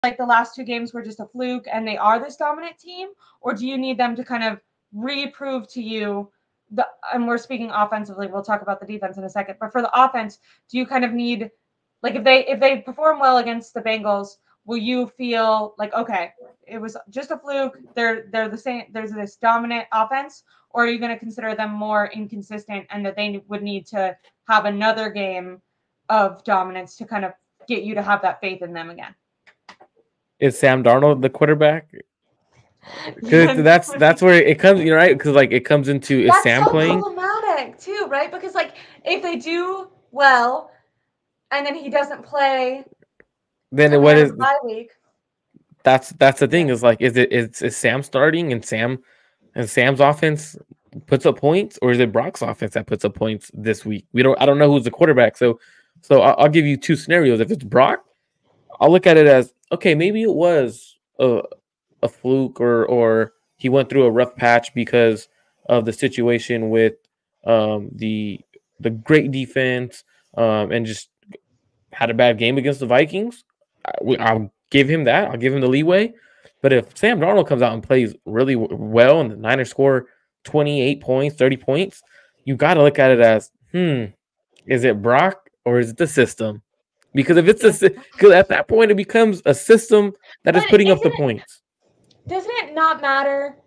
like the last two games were just a fluke and they are this dominant team, or do you need them to kind of reprove to you and we're speaking offensively, we'll talk about the defense in a second, but for the offense, do you kind of need, like, if they perform well against the Bengals, will you feel like, okay, it was just a fluke, they're the same, there's this dominant offense, or are you going to consider them more inconsistent and that they would need to have another game of dominance to kind of get you to have that faith in them again? Is Sam Darnold the quarterback? Because that's where it comes, you know, right? Because like it comes into, is Sam playing? Problematic too, right? Because like if they do well, and then he doesn't play, then what is bye week? That's the thing. Is like, is Sam starting and Sam's offense puts up points, or is it Brock's offense that puts up points this week? I don't know who's the quarterback. So I'll give you two scenarios. If it's Brock, I'll look at it as, okay, maybe it was a fluke, or he went through a rough patch because of the situation with the great defense and just had a bad game against the Vikings. I'll give him that. I'll give him the leeway. But if Sam Darnold comes out and plays really well and the Niners score 28 points, 30 points, you got to look at it as, is it Brock or is it the system? Because if it's because at that point it becomes a system that is putting up the points. Doesn't it not matter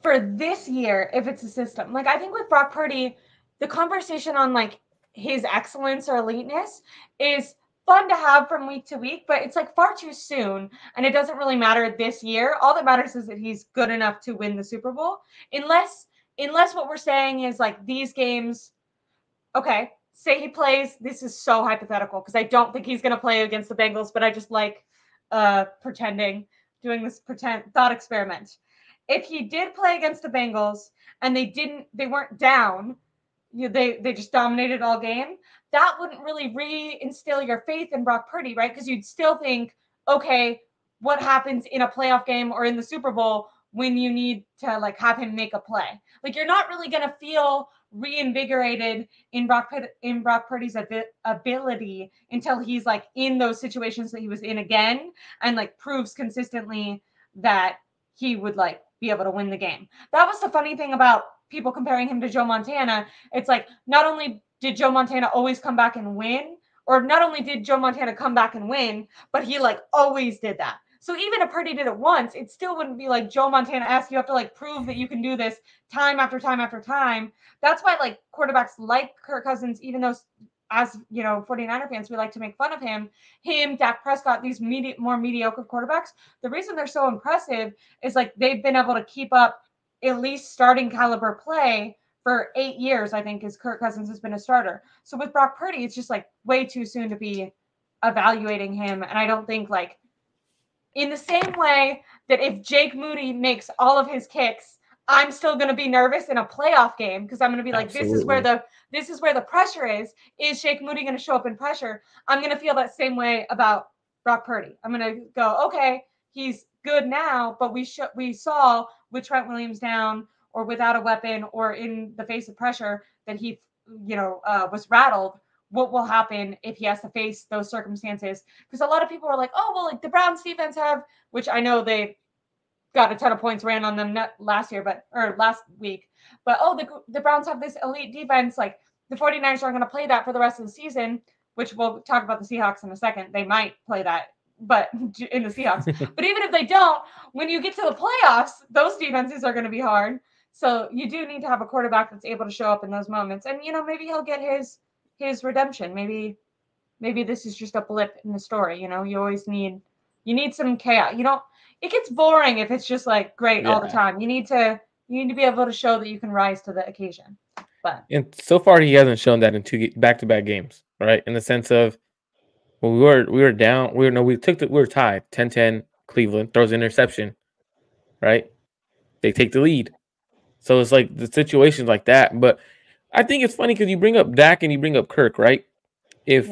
for this year if it's a system? Like, I think with Brock Purdy, the conversation on like his excellence or eliteness is fun to have from week to week, but it's like far too soon, and it doesn't really matter this year. All that matters is that he's good enough to win the Super Bowl, unless what we're saying is like these games, okay, say he plays, this is so hypothetical because I don't think he's going to play against the Bengals, but I just like doing this pretend thought experiment. If he did play against the Bengals and they weren't down, they just dominated all game, that wouldn't really reinstill your faith in Brock Purdy, right? Because you'd still think, okay, what happens in a playoff game or in the Super Bowl when you need to like have him make a play? Like, you're not really going to feel reinvigorated in Brock Purdy's ability until he's like in those situations that he was in again and like proves consistently that he would like be able to win the game. That was the funny thing about people comparing him to Joe Montana. It's like, not only did Joe Montana always come back and win, or not only did Joe Montana come back and win, but he like always did that. So even if Purdy did it once, it still wouldn't be like Joe Montana-esque. You have to like prove that you can do this time after time after time. That's why like quarterbacks like Kirk Cousins, even though as 49er fans, we like to make fun of him, Dak Prescott, these more mediocre quarterbacks, the reason they're so impressive is like they've been able to keep up at least starting caliber play for 8 years, I think, as Kirk Cousins has been a starter. So with Brock Purdy, it's just like way too soon to be evaluating him. And I don't think like in the same way that if Jake Moody makes all of his kicks, I'm still going to be nervous in a playoff game because I'm going to be like, Absolutely. this is where the pressure is. Is Jake Moody going to show up in pressure? I'm going to feel that same way about Brock Purdy. I'm going to go, okay, he's good now, but we saw with Trent Williams down or without a weapon or in the face of pressure that he, was rattled. What will happen if he has to face those circumstances? Because a lot of people are like, oh, well, like the Browns defense have, which I know they got a ton of points ran on them last week, but the Browns have this elite defense. Like the 49ers aren't going to play that for the rest of the season, which we'll talk about the Seahawks in a second. They might play that, but in the Seahawks. But even if they don't, when you get to the playoffs, those defenses are going to be hard. So you do need to have a quarterback that's able to show up in those moments. And, maybe he'll get his redemption. Maybe this is just a blip in the story. You always need some chaos. It gets boring if it's just like great all the time. You need to be able to show that you can rise to the occasion. And so far he hasn't shown that in 2 back-to-back games, right? In the sense of, well, we were down, we were tied 10-10. Cleveland throws an interception, right? They take the lead. So it's like the situations like that. But I think it's funny because you bring up Dak and you bring up Kirk, right? If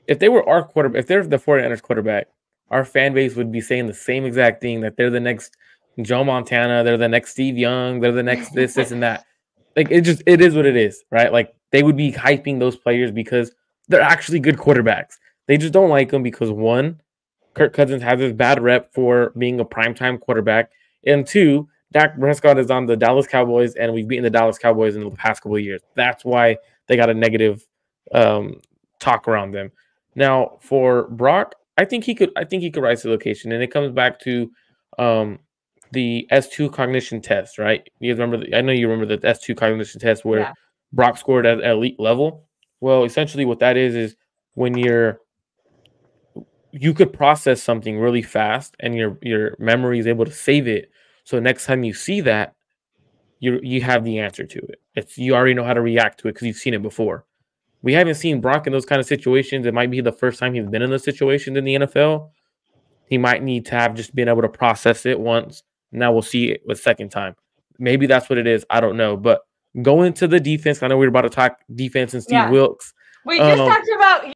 they were our quarterback, if they're the 49ers quarterback, our fan base would be saying the same exact thing, that they're the next Joe Montana, they're the next Steve Young, they're the next this and that. Like it is what it is, right? Like they would be hyping those players because they're actually good quarterbacks. They just don't like them because, one, Kirk Cousins has this bad rep for being a primetime quarterback. And 2, Dak Prescott is on the Dallas Cowboys, and we've beaten the Dallas Cowboys in the past couple of years. That's why they got a negative talk around them. Now for Brock, I think he could rise to the occasion, and it comes back to the S2 cognition test, right? You remember? I know you remember the S2 cognition test where Brock scored at elite level. Well, essentially, what that is when you could process something really fast, and your memory is able to save it. So next time you see that, you have the answer to it. You already know how to react to it because you've seen it before. We haven't seen Brock in those kind of situations. It might be the first time he's been in those situations in the NFL. He might need to have just been able to process it once. Now we'll see it the second time. Maybe that's what it is. I don't know. But go into the defense. I know we were about to talk defense and Steve Wilks. We just talked about